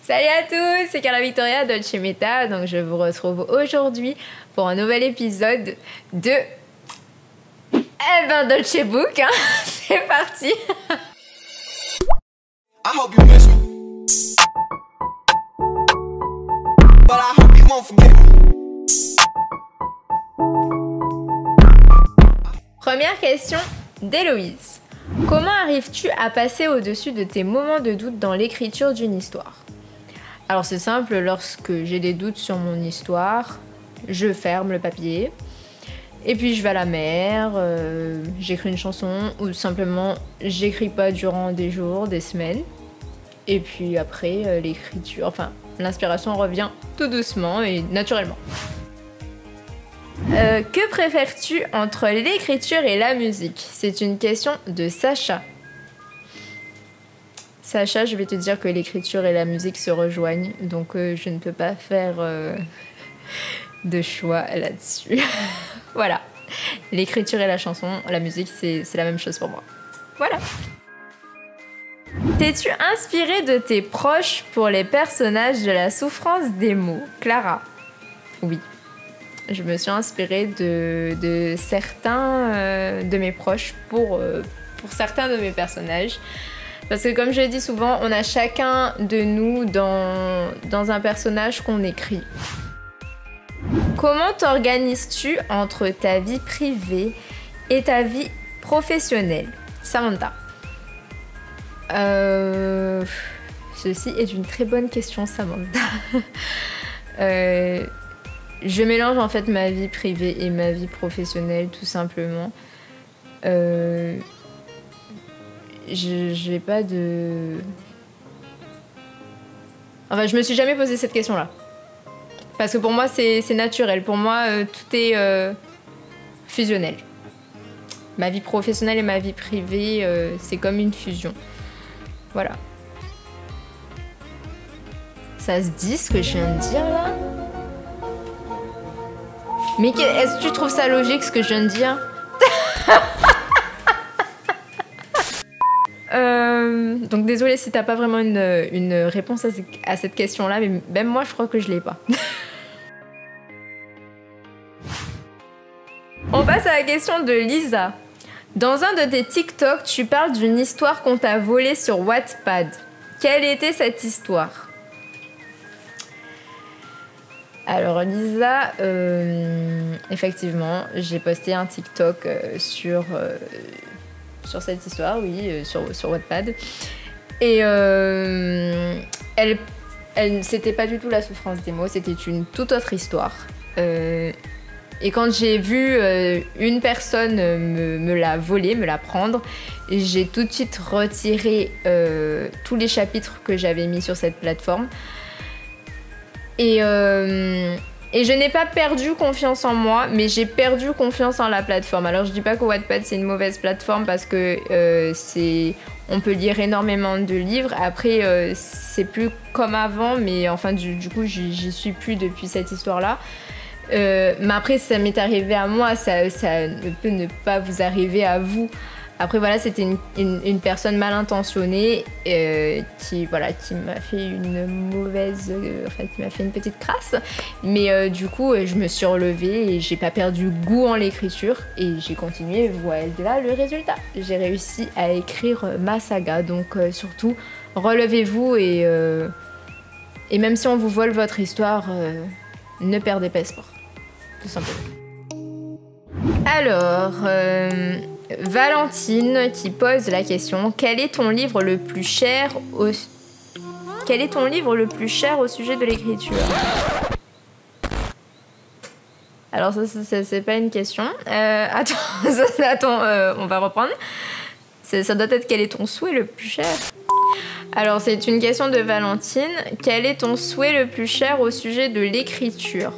Salut à tous, c'est Carla Victoria Dolce Meta. Donc je vous retrouve aujourd'hui pour un nouvel épisode de Dolce Book. Hein. C'est parti. I hope you miss me, but I hope you won't forget me. Première question d'Héloïse. Comment arrives-tu à passer au-dessus de tes moments de doute dans l'écriture d'une histoire? Alors c'est simple, lorsque j'ai des doutes sur mon histoire, je ferme le papier et puis je vais à la mer, j'écris une chanson ou simplement j'écris pas durant des jours, des semaines. Et puis après l'écriture, enfin l'inspiration revient tout doucement et naturellement. Que préfères-tu entre l'écriture et la musique? C'est une question de Sacha. Sacha, je vais te dire que l'écriture et la musique se rejoignent, donc je ne peux pas faire de choix là-dessus. Voilà. L'écriture et la chanson, la musique, c'est la même chose pour moi. Voilà. T'es-tu inspirée de tes proches pour les personnages de La Souffrance des mots? Clara. Oui. Je me suis inspirée de certains de mes proches pour certains de mes personnages. Parce que comme je le dis souvent, on a chacun de nous dans un personnage qu'on écrit. Comment t'organises-tu entre ta vie privée et ta vie professionnelle? Samantha. Ceci est une très bonne question, Samantha. Je mélange en fait ma vie privée et ma vie professionnelle, tout simplement. J'ai pas de... Enfin, je me suis jamais posé cette question-là. Parce que pour moi, c'est naturel. Pour moi, tout est fusionnel. Ma vie professionnelle et ma vie privée, c'est comme une fusion. Voilà. Ça se dit ce que je viens de dire, là? Mais est-ce que tu trouves ça logique, ce que je viens de dire? Donc désolée si t'as pas vraiment une réponse à cette question-là, mais même moi, je crois que je l'ai pas. On passe à la question de Lisa. Dans un de tes TikTok, tu parles d'une histoire qu'on t'a volée sur Wattpad. Quelle était cette histoire? Alors Lisa, effectivement, j'ai posté un TikTok sur cette histoire, oui, sur Wattpad. Et c'était pas du tout La Souffrance des mots, c'était une toute autre histoire. Et quand j'ai vu une personne me la voler, me la prendre, j'ai tout de suite retiré tous les chapitres que j'avais mis sur cette plateforme. Et je n'ai pas perdu confiance en moi, mais j'ai perdu confiance en la plateforme. Alors je dis pas que Wattpad c'est une mauvaise plateforme parce que on peut lire énormément de livres. Après c'est plus comme avant, mais enfin du coup j'y suis plus depuis cette histoire-là. Mais après ça m'est arrivé à moi, ça ne peut ne pas vous arriver à vous. Après voilà, c'était une personne mal intentionnée qui m'a fait une mauvaise... qui m'a fait une petite crasse. Mais du coup, je me suis relevée et j'ai pas perdu goût en l'écriture. Et j'ai continué, voilà le résultat. J'ai réussi à écrire ma saga. Donc surtout, relevez-vous et même si on vous vole votre histoire, ne perdez pas espoir. Tout simplement. Alors... Valentine qui pose la question: quel est ton livre le plus cher au sujet de l'écriture? Alors ça c'est pas une question. Attends, on va reprendre. Ça doit être: quel est ton souhait le plus cher? Alors c'est une question de Valentine. Quel est ton souhait le plus cher au sujet de l'écriture?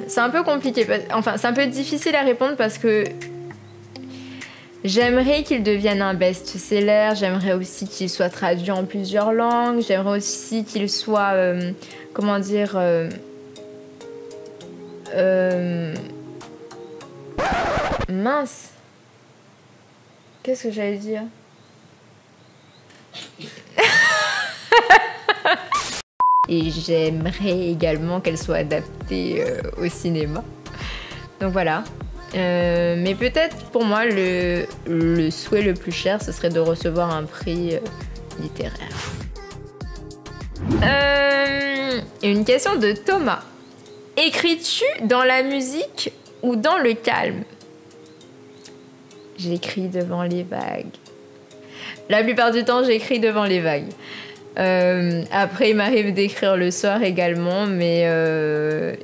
C'est un peu compliqué, enfin c'est un peu difficile à répondre parce que j'aimerais qu'il devienne un best-seller, j'aimerais aussi qu'il soit traduit en plusieurs langues, j'aimerais aussi qu'il soit, comment dire, mince, qu'est-ce que j'allais dire? Et j'aimerais également qu'elle soit adaptée au cinéma. Donc voilà. Mais peut-être pour moi, le souhait le plus cher, ce serait de recevoir un prix littéraire. Une question de Thomas. Écris-tu dans la musique ou dans le calme? J'écris devant les vagues. La plupart du temps, j'écris devant les vagues. Après, il m'arrive d'écrire le soir également, mais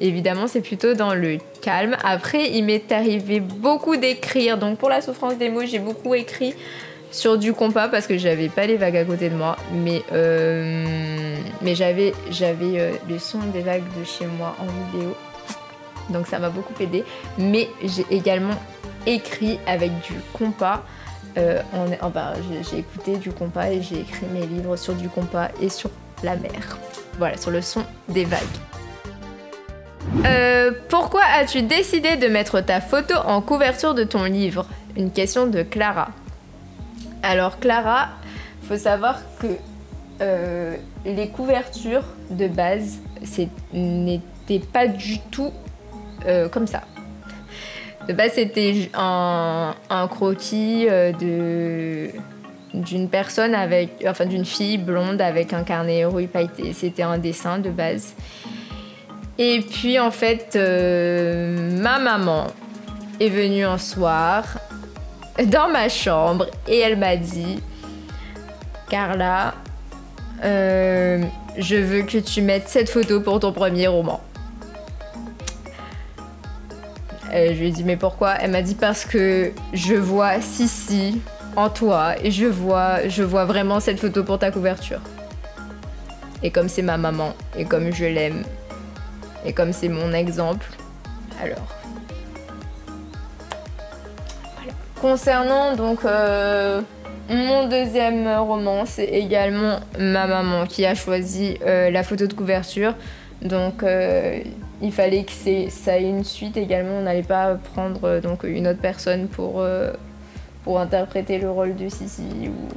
évidemment, c'est plutôt dans le calme. Après, il m'est arrivé beaucoup d'écrire. Donc, pour la souffrance des mots, j'ai beaucoup écrit sur du compas parce que j'avais pas les vagues à côté de moi. Mais j'avais le son des vagues de chez moi en vidéo. Donc, ça m'a beaucoup aidé. Mais j'ai également écrit avec du compas. J'ai écouté du compas et j'ai écrit mes livres sur du compas et sur la mer. Voilà, sur le son des vagues. Pourquoi as-tu décidé de mettre ta photo en couverture de ton livre? Une question de Clara. Alors Clara, faut savoir que les couvertures de base, n'étaient pas du tout comme ça. De base, c'était un croquis d'une personne d'une fille blonde avec un carnet rouille pailleté. C'était un dessin de base. Et puis, en fait, ma maman est venue un soir dans ma chambre et elle m'a dit « Carla, je veux que tu mettes cette photo pour ton premier roman. » Je lui ai dit mais pourquoi? Elle m'a dit parce que je vois Sissi en toi et je vois vraiment cette photo pour ta couverture. Et comme c'est ma maman et comme je l'aime et comme c'est mon exemple, alors voilà. Concernant donc mon deuxième roman, c'est également ma maman qui a choisi la photo de couverture. Donc il fallait que ça ait une suite également. On n'allait pas prendre donc une autre personne pour interpréter le rôle de Sissi ou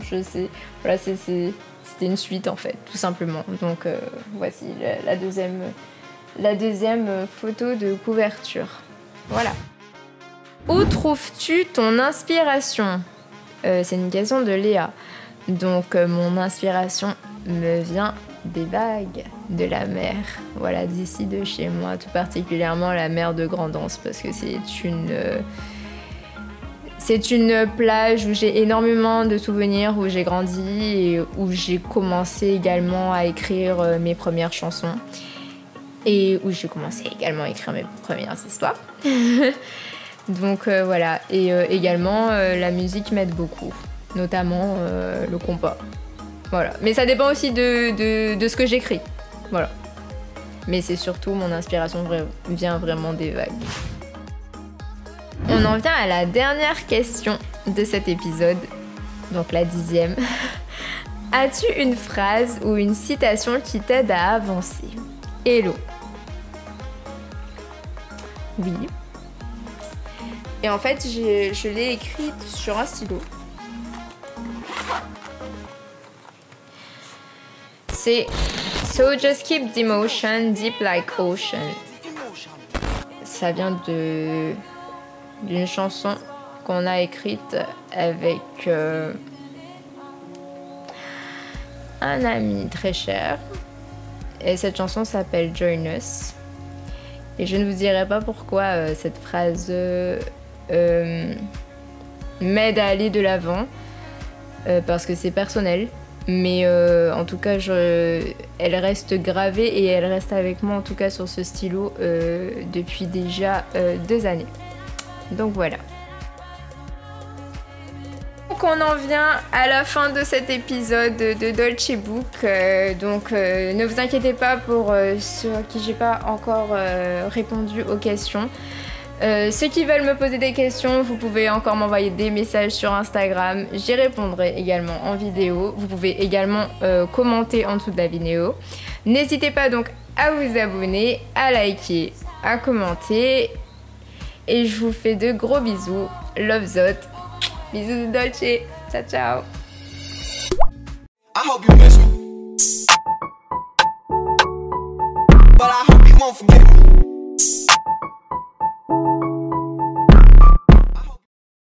je sais. Voilà, c'était une suite en fait, tout simplement. Donc voici la deuxième photo de couverture. Voilà. Où trouves-tu ton inspiration? C'est une question de Léa. Donc mon inspiration me vient des vagues, de la mer, voilà, d'ici de chez moi, tout particulièrement la mer de Grand'Anse parce que c'est une plage où j'ai énormément de souvenirs, où j'ai grandi et où j'ai commencé également à écrire mes premières chansons et où j'ai commencé également à écrire mes premières histoires. Donc voilà, et également la musique m'aide beaucoup, notamment le compas. Voilà, mais ça dépend aussi de ce que j'écris. Voilà. Mais c'est surtout mon inspiration vient vraiment des vagues. On en vient à la dernière question de cet épisode, donc la 10e. As-tu une phrase ou une citation qui t'aide à avancer? Hello. Oui. Et en fait, je l'ai écrite sur un stylo. C'est So just keep the motion deep like ocean. Ça vient d'une chanson qu'on a écrite avec un ami très cher. Et cette chanson s'appelle Join Us. Et je ne vous dirai pas pourquoi cette phrase m'aide à aller de l'avant. Parce que c'est personnel. Mais en tout cas, elle reste gravée et elle reste avec moi en tout cas sur ce stylo depuis déjà 2 années. Donc voilà. Donc on en vient à la fin de cet épisode de Dolce Book. Ne vous inquiétez pas pour ceux à qui j'ai pas encore répondu aux questions. Ceux qui veulent me poser des questions, vous pouvez encore m'envoyer des messages sur Instagram. J'y répondrai également en vidéo. Vous pouvez également commenter en dessous de la vidéo. N'hésitez pas donc à vous abonner, à liker, à commenter. Et je vous fais de gros bisous. Love Zot. Bisous de Dolce. Ciao, ciao. hope you miss me. But I hope you won't forget me.